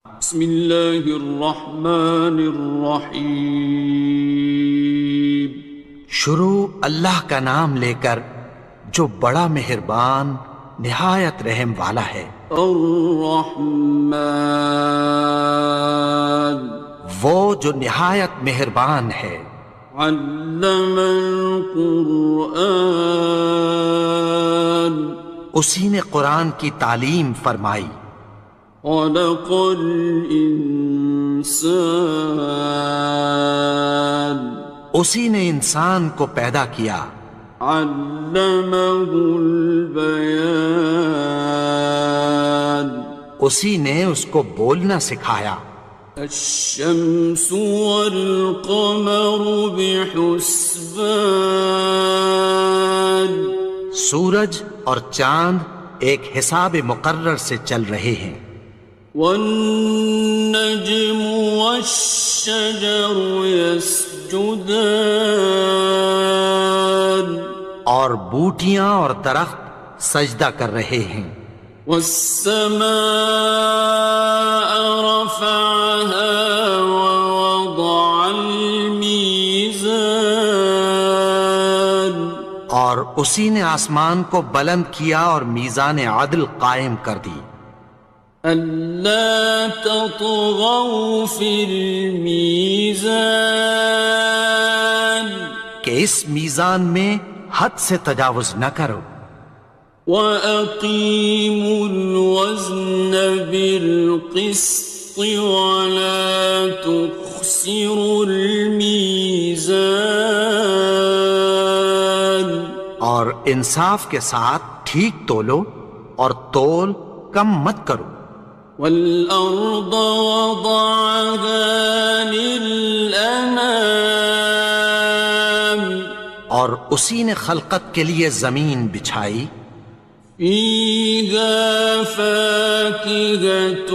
بسم اللہ الرحمن الرحیم۔ شروع اللہ کا نام لے کر جو بڑا مہربان نہایت رحم والا ہے۔ الرحمن، وہ جو نہایت مہربان ہے۔ علم القرآن، اسی نے قرآن کی تعلیم فرمائی۔ خلق الانسان، اسی نے انسان کو پیدا کیا۔ علمہ البیان، اسی نے اس کو بولنا سکھایا۔ الشمس والقمر بحسبان، سورج اور چاند ایک حساب مقرر سے چل رہے ہیں۔ والنجم والشجر يسجدان، اور بوٹیاں اور درخت سجدہ کر رہے ہیں۔ والسماء رفعها ووضع الميزان، اور اسی نے آسمان کو بلند کیا اور میزان عدل قائم کر دی۔ ألا تطغوا في الميزان، کہ اس میزان میں حد سے تجاوز نہ کرو۔ وَأَقِيمُوا الْوَزْنَ بِالْقِسْطِ وَلَا تُخْسِرُوا الْمِيزَانَ، اور انصاف کے ساتھ ٹھیک تولو اور تول کم مت کرو۔ وَالْأَرْضَ وَضَعَهَا لِلْأَنَامِ، اور اسی نے خلقت کے لیے زمین بچھائی۔ فِيهَا فَاكِهَةٌ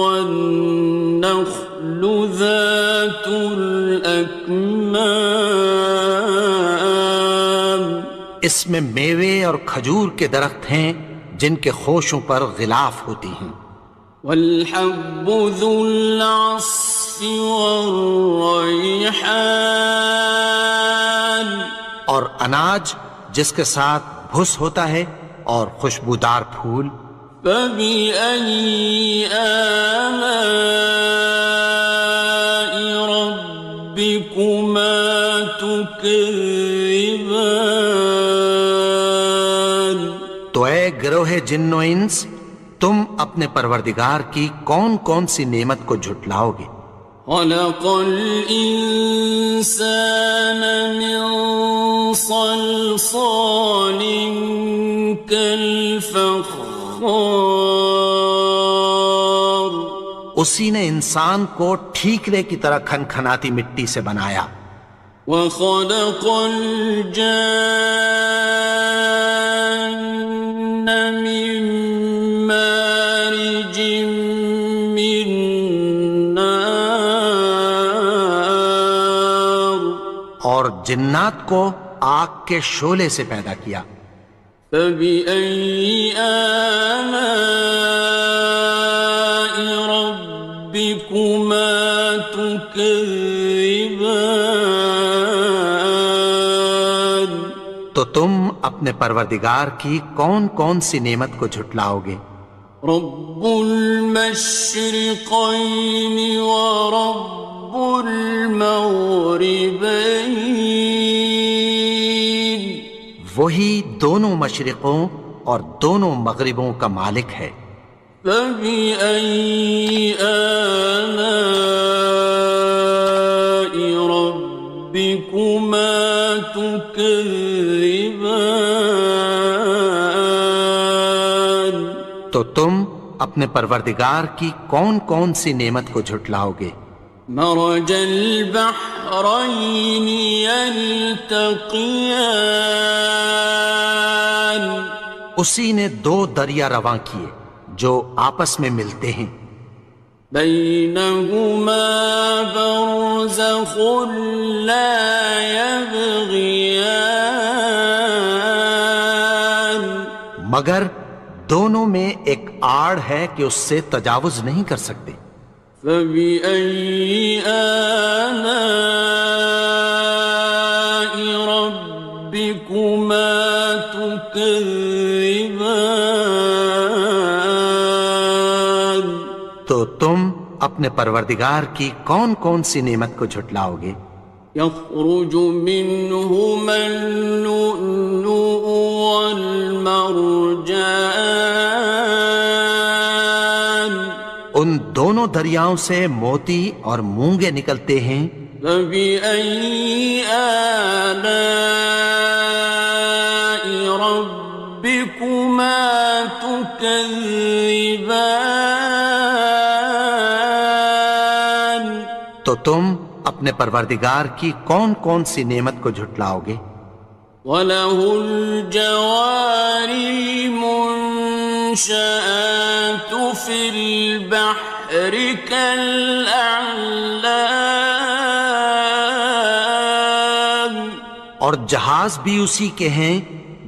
وَالنَّخْلُ ذَاتُ الْأَكْمَامِ، اس میں میوے اور کھجور کے درخت ہیں جن کے خوشوں پر غلاف ہوتی ہیں۔ وَالْحَبُّ ذُو الْعَصْفِ وَالرَّيْحَانِ، اور اناج جس کے ساتھ بھس ہوتا ہے اور خوشبودار پھول۔ فَبِأَيِّ آلَاءِ رَبِّكُمَا تُكَذِّبَانِ، تو اے گروہ جن و انس، تم اپنے پروردگار کی کون کون سی نعمت کو جھٹلاؤ گے؟ خَلَقَ الْإِنسَانَ مِنْ صَلْصَالٍ كَالْفَخَّارِ، اسی نے انسان کو ٹھیکرے کی طرح کھنکھناتی مٹی سے بنایا۔ وَخَلَقَ الْجَانَّ مِن مَّارِجٍ مِّن نَّارٍ، اور جنات کو آگ کے شعلے سے پیدا کیا۔ فَبِأَيِّ آلَاءِ رَبِّكُمَا تُكَذِّبَانِ، تو تم اپنے پروردگار کی کون کون سی نعمت کو جھٹلاؤ گے؟ رب المشرقين ورب المغربين، وہی دونوں مشرقوں اور دونوں مغربوں کا مالک ہے۔ فبأي آلاء ربكما تكذبان، تو تم اپنے پروردگار کی کون کون سی نعمت کو جھٹلاؤ گے؟ مرج البحرين يلتقيان، اسی نے دو دریا رواں کیے جو آپس میں ملتے ہیں۔ بينهما برزخ لا يبغيان، مگر دونوں میں ایک آڑ ہے کہ اس سے تجاوز نہیں کر سکتے. فبأي آلاء ربكما تكذبان. تو تم اپنے پروردگار کی کون کون سی نعمت کو جھٹلاؤ گے؟ يخرج منهما اللؤلؤ والمرجان. ان دونوں دریاؤں سے موتی اور مونگے نکلتے ہیں. فبأي آلاء ربكما تكذبان. تو تم اپنے پروردگار کی کون کون سی نعمت کو جھٹلاؤ گے؟ وَلَهُ الْجَوَارِ الْمُنشَآتُ فِي الْبَحْرِ كَالْأَعْلَامِ. اور جہاز بھی اسی کے ہیں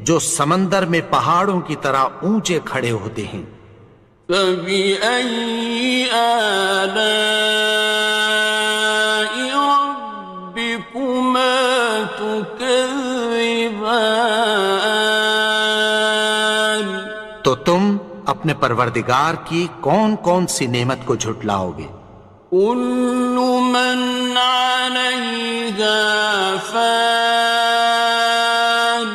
جو سمندر میں پہاڑوں کی طرح اونچے کھڑے ہوتے ہیں. فَبِأَيِّ آلَاءِ رَبِّكُمَا تُكَذِّبَانِ. تو تم اپنے پروردگار کی کون کون سی نعمت کو جھٹلاؤ گے؟ كُلُّ مَنْ عَلَيْهَا فَانٍ.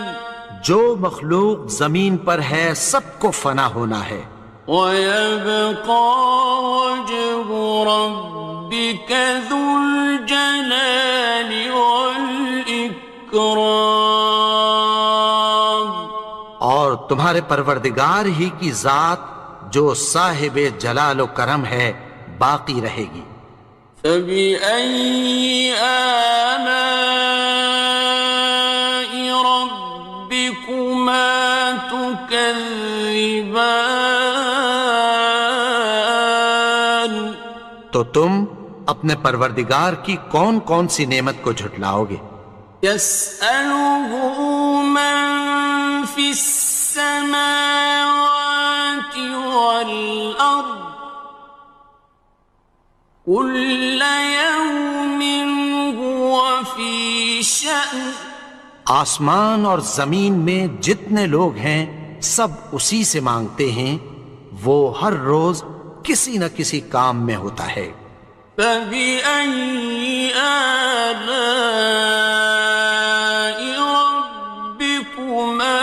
جو مخلوق زمین پر ہے سب کو فنا ہونا ہے. وَيَبْقَى وَجْهُ رَبِّكَ ذُو الْجَلَالِ وَالْإِكْرَامِ. اور تمہارے پروردگار ہی کی ذات جو صاحب جلال و کرم ہے باقی رہے گی. فَبِأَيِّ آلَاءِ رَبِّكُمَا تُكَذِّبَانِ. تو تم اپنے پروردگار کی کون کون سی نعمت کو جھٹلاؤ گے؟ يَسْأَلُهُ مَن فِي السَّمَاوَاتِ وَالْأَرْضِ كُلَّ يَوْمٍ هُوَ فِي شَأْنٍ. آسمان اور زمین میں جتنے لوگ ہیں سب اسی سے مانگتے ہیں، وہ ہر روز کسی نہ کسی کام میں ہوتا ہے. فَبِأَيِّ آلَاءِ رَبِّكُمَا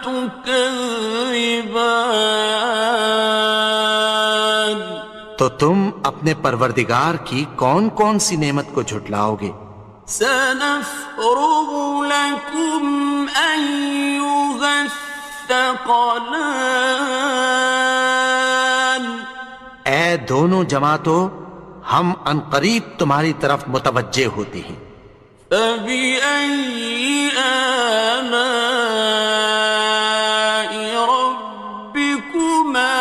تُكَذِّبَانِ. تو تم اپنے پروردگار کی کون کون سی نعمت کو جھٹلاؤ گے؟ سَنَفْرُغُ لَكُمْ أَيُّهَ الثَّقَلَانِ. اے دونوں جماعتوں، ہم عنقریب تمہاری طرف متوجہ ہوتے ہیں. فَبِأَيِّ آلَاءِ رَبِّكُمَا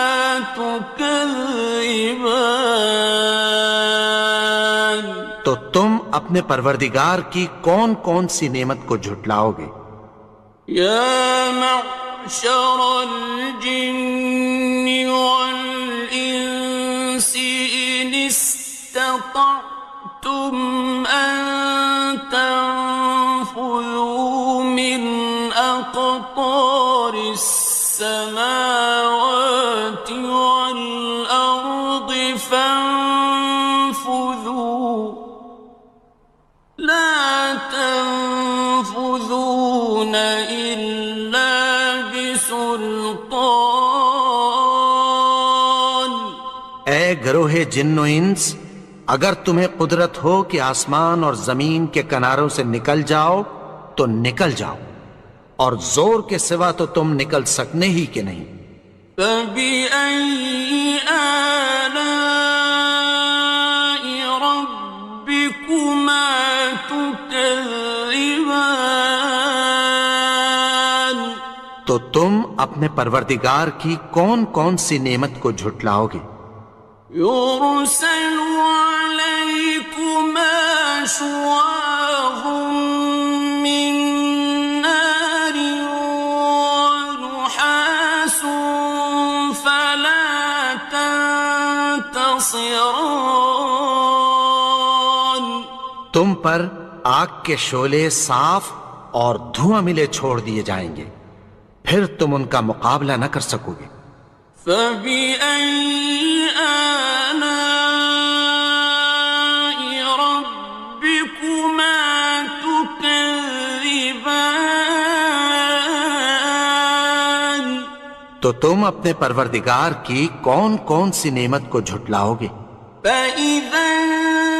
تُكَذِّبَانِ. تو تم اپنے پروردگار کی کون کون سی نعمت کو جھٹلاؤ گے؟ يَا مَعْشَرَ الْجِنِّ وَالْإِنسِ إِنِ اسْتَطَعْتُمْ أَن تَنفُذُوا مِنْ أَقْطَارِ السَّمَاوَاتِ وَالْأَرْضِ فَانفُذُوا لَا تَنفُذُونَ إِلَّا بِسُلْطَانٍ. اے گروہ جن و انس، اگر تمہیں قدرت ہو کہ آسمان اور زمین کے کناروں سے نکل جاؤ تو نکل جاؤ، اور زور کے سوا تو تم نکل سکنے ہی کہ نہیں. فَبِأَيِّ آلَاءِ رَبِّكُمَا تُكَذِّبَانِ. تو تم اپنے پروردگار کی کون کون سی نعمت کو جھٹلاؤ گے؟ يُرْسَلُ عَلَيْكُمَا شُوَاظٌ مِّن نَّارٍ وَنُحَاسٌ ينتصران تم پر آگ کے شعلے صاف اور دھواں ملے چھوڑ دیے جائیں گے، پھر تم ان کا مقابلہ نہ کر سکو گے۔ فبأي آلاء ربكما تكذبان تو تم اپنے پروردگار کی کون کون سی نعمت کو جھٹلاؤ گے؟ فإذا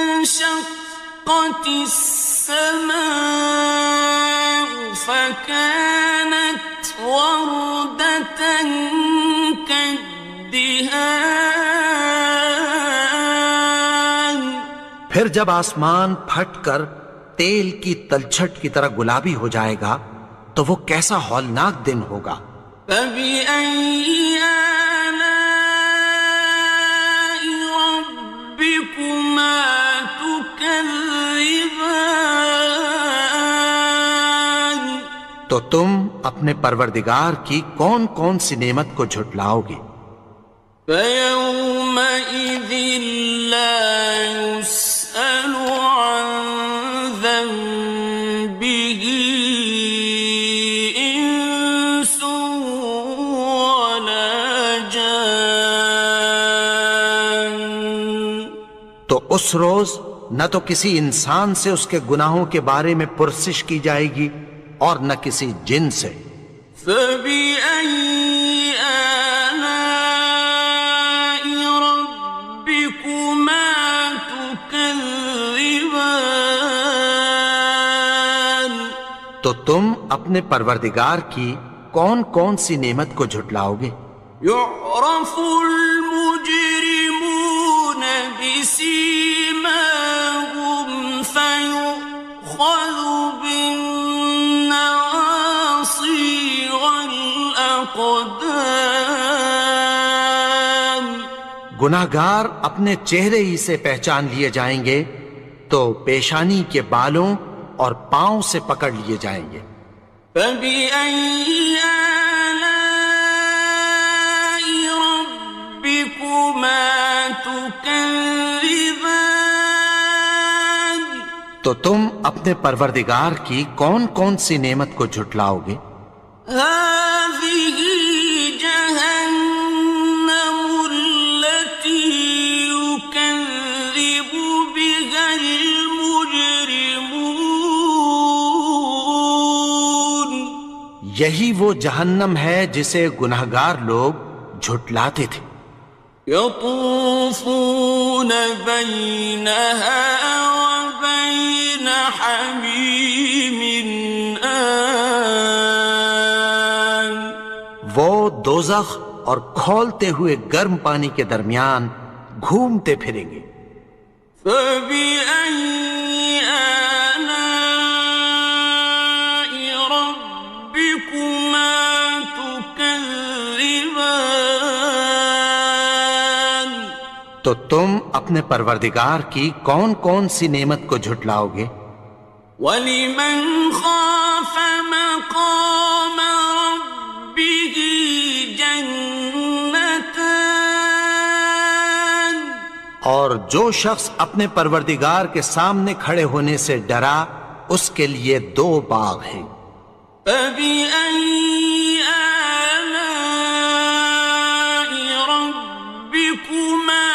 انشقت السماء فكانت وردة كالدهان پھر جب آسمان پھٹ کر تیل کی تلچھٹ کی طرح گلابی ہو جائے گا تو وہ کیسا ہولناک دن ہوگا۔ فبأي آلاء ربكما تكذبان تو تم اپنے پروردگار کی کون کون سی نعمت کو جھٹلاؤ گے؟ فيومئذ لا يسأل عن ذنبه إنس ولا جان تو اس روز نہ تو کسی انسان سے اس کے گناہوں کے بارے میں پرسش کی جائے گی اور نہ کسی جن سے۔ فبأي آلاء ربكما تكذبان تو تم اپنے پروردگار کی کون کون سی نعمت کو جھٹلاؤ گے؟ يعرف المجرمون بسيماهم فيؤخذ بالنواصي والأقدام گناہگار اپنے چہرے ہی سے پہچان لیے جائیں گے تو پیشانی کے بالوں اور پاؤں سے پکڑ لیے جائیں گے۔ فبأي آلاء ربكما تكذبان تو تم اپنے پروردگار کی کون کون سی نعمت کو جھٹلاؤ گے؟ هذه جهنم التي يكذب بها المجرمون یہی وہ جہنم ہے جسے گناہگار لوگ جھٹلاتے تھے۔ يطوفون بينها وبين حميم آن وہ دوزخ اور کھولتے ہوئے گرم پانی کے درمیان گھومتے پھریں گے۔ فبأي آلاء ربكما تكذبان تو تم اپنے پروردگار کی کون کون سی نعمت کو جھٹلاؤ گے؟ وَلِمَنْ خَافَ مَقَامَ رَبِّهِ جَنَّتَانِ اور جو شخص اپنے پروردگار کے سامنے کھڑے ہونے سے ڈرا اس کے لیے دو باغ ہیں۔ فَبِأَيِّ آلَاءِ رَبِّكُمَا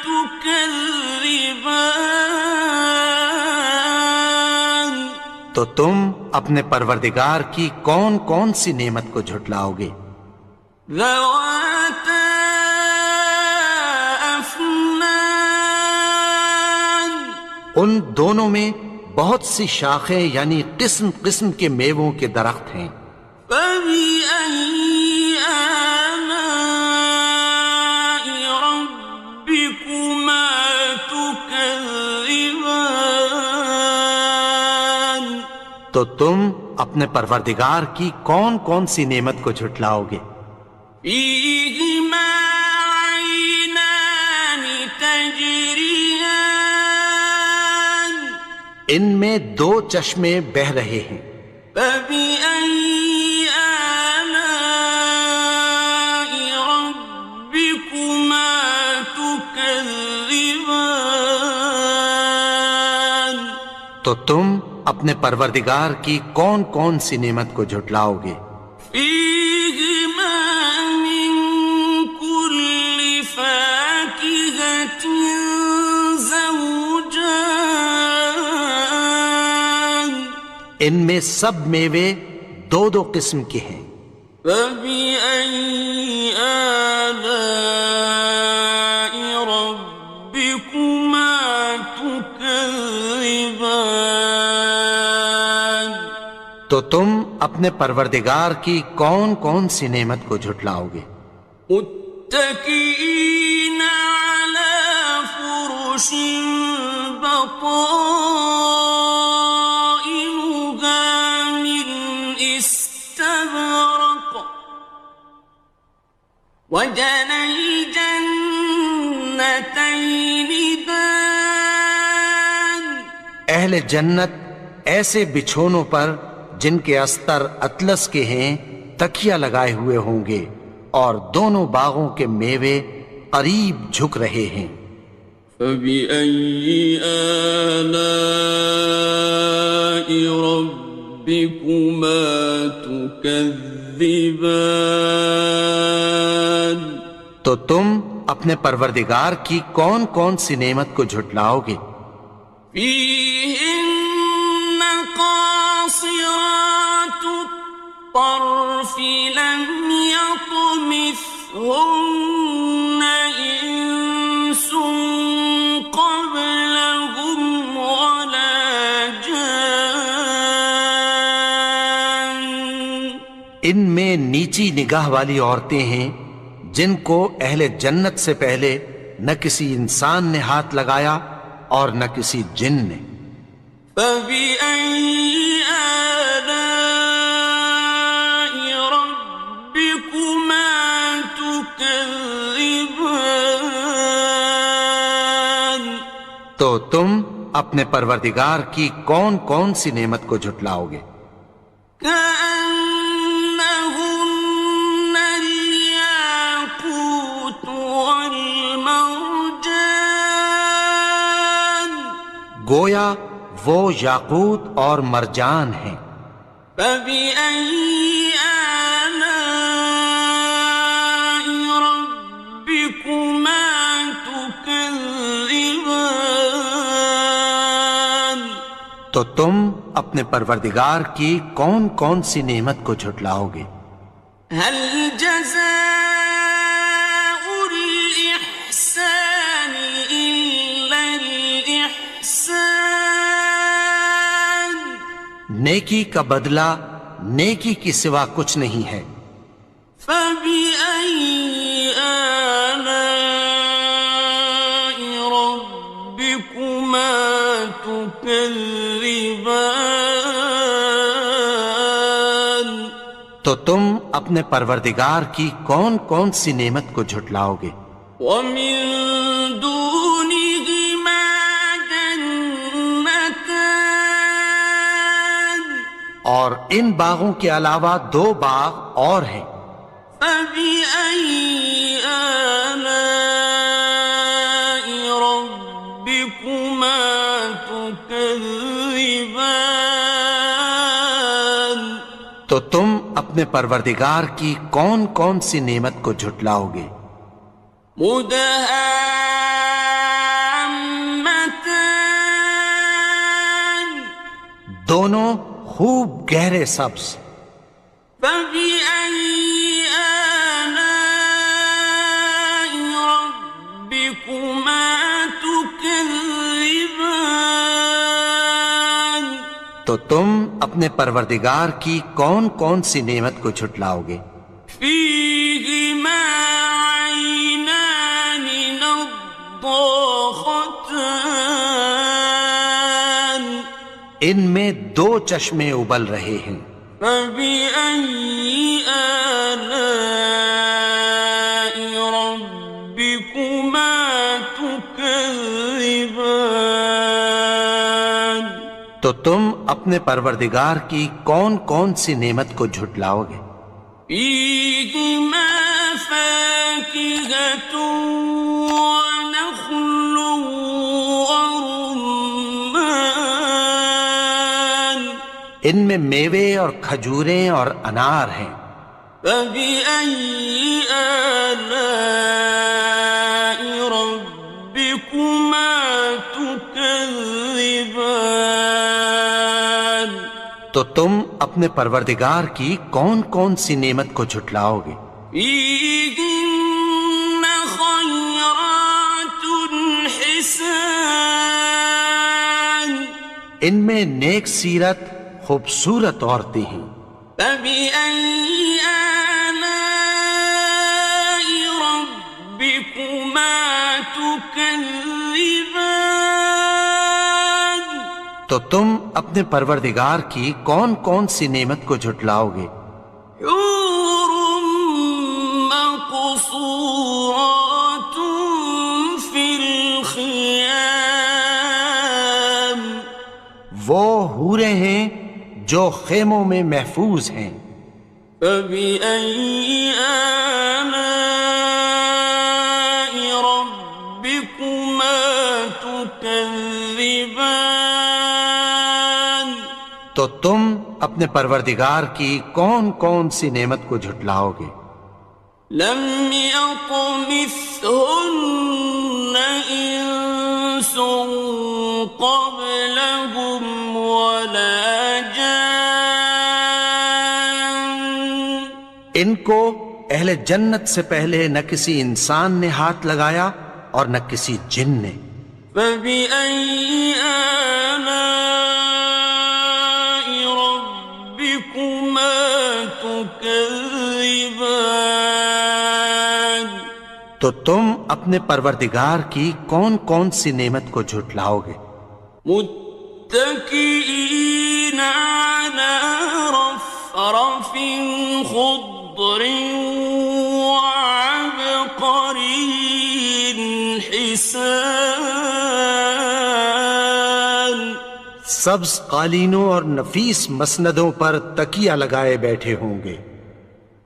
تُكَذِّبَانِ تو تم اپنے پروردگار کی کون کون سی نعمت کو جھٹلاؤ گے؟ ذَوَاتَا أَفْنَانٍ ان دونوں میں بہت سی شاخیں یعنی قسم قسم کے میووں کے درخت ہیں۔ فَبِأَيِّ آلَاءِ رَبِّكُمَا تُكَذِّبَانِ تو تم اپنے پروردگار کی کون کون سی نعمت کو جھٹلاؤ گے؟ فِيهِمَا عَيْنَانِ تَجْرِيَانِ ان میں دو چشمے بہہ رہے ہیں۔ فَبِأَيِّ آلَاءِ رَبِّكُمَا تُكَذِّبَانِ تكذبان تو تم اپنے پروردگار کی کون کون سی نعمت کو جھٹلاؤ گے؟ فيهما من كل فاكهة زوجان ان میں سب میوے دو دو قسم کے ہیں۔ فبأي آلاء ربكما تكذبان تو تم اپنے پروردگار کی کون کون سی نعمت کو جھٹلاؤ گے؟ متكئين على فرش بطائنها من استبرق وجنى الجنتين دان اہل جنت ایسے بچھونوں پر جن کے استر اطلس کے ہیں تکیہ لگائے ہوئے ہوں گے، اور دونوں باغوں کے میوے قریب جھک رہے ہیں۔ فبأي آلاء ربكما تكذبان تو تم اپنے پروردگار کی کون کون سی نعمت کو جھٹلاؤ گے؟ فيهن قاصرات الطرف لم يطمثهن إنس قبلهم ولا جان ان میں نیچی نگاہ والی عورتیں ہیں جن کو اہل جنت سے پہلے نہ کسی انسان نے ہاتھ لگایا اور نہ کسی جن نے۔ فبأي آلاء ربكما تكذبان تو تم اپنے پروردگار کی کون کون سی نعمت کو جھٹلاؤ گے؟ كأنهن الياقوت والمرجان گویا وہ یاقوت اور مرجان ہیں۔ فبأي آلاء ربكما تكذبان تو تم اپنے پروردگار کی کون کون سی نعمت کو جھٹلاؤ گے؟ هل جزاء الإحسان إلا الإحسان نیکی کا بدلہ نیکی کی سوا کچھ نہیں ہے۔ فبأي آلاء ربكما تكذبان تو تم اپنے پروردگار کی کون کون سی نعمت کو جھٹلاؤ گے؟ ومن دونهما جنتان اور ان باغوں کے علاوہ دو باغ اور ہیں۔ فبأي آلاء ربكما تكذبان تو تم اپنے پروردگار کی کون کون سی نعمت کو جھٹلاؤ گے؟ مدهامتان دونوں خوب گہرے سبز۔ فبأي آلاء ربكما تكذبان تو تم اپنے پروردگار کی کون کون سی نعمت کو جھٹلاؤ گے؟ فيهما عينان نضاختان ان میں دو چشمے ابل رہے ہیں۔ فبأي آلاء ربكما تكذبان تو تم اپنے پروردگار کی کون کون سی نعمت کو جھٹلاؤ گے؟ فيهما فاكهة ونخل ان میں میوے اور کھجوریں اور انار ہیں۔ فبأي آلاء ربكما تكذبان؟ تو تم اپنے پروردگار کی کون کون سی نعمت کو جھٹلاؤ گے؟ فيهن خيرات حسان، ان میں نیک سیرت خوبصورت عورتیں ہیں۔ فبأي آلاء ربكما تكذبان؟ تو تم اپنے پروردگار کی کون کون سی نعمت کو جھٹلاؤ گے؟ حور مقصورات في الخيام، وہ حوریں ہیں جو خیموں میں محفوظ ہیں۔ فبأي آلاء ربكما تكذبان؟ تو تم اپنے پروردگار کی کون کون سی نعمت کو جھٹلاؤ گے؟ لم يطمثهن إنس قبلهم ولا جان، ان کو اہل جنت سے پہلے نہ کسی انسان نے ہاتھ لگایا اور نہ کسی جن نے۔ فبأي آلاء ربكما تكذبان؟ تو تم اپنے پروردگار کی کون کون سی نعمت کو جھٹلاؤ گے؟ متكئين على رفرف خضر وعبقري حسان، سبز قالینوں اور نفیس مسندوں پر تکیہ لگائے بیٹھے ہوں گے۔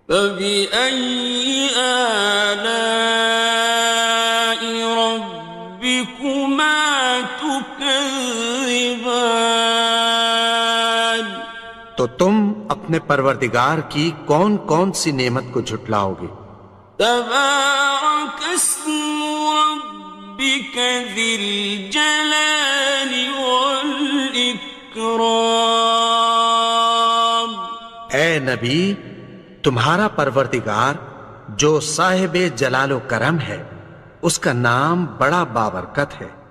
فبأي آلاء ربكما تكذبان؟ تو تم اپنے پروردگار کی کون کون سی نعمت کو جھٹلاؤ گے؟ تبارك اسم ربك ذي الجلال والإكرام۔ اے نبی، تمہارا پروردگار جو صاحب جلال و کرم ہے، اس کا نام بڑا بابرکت ہے۔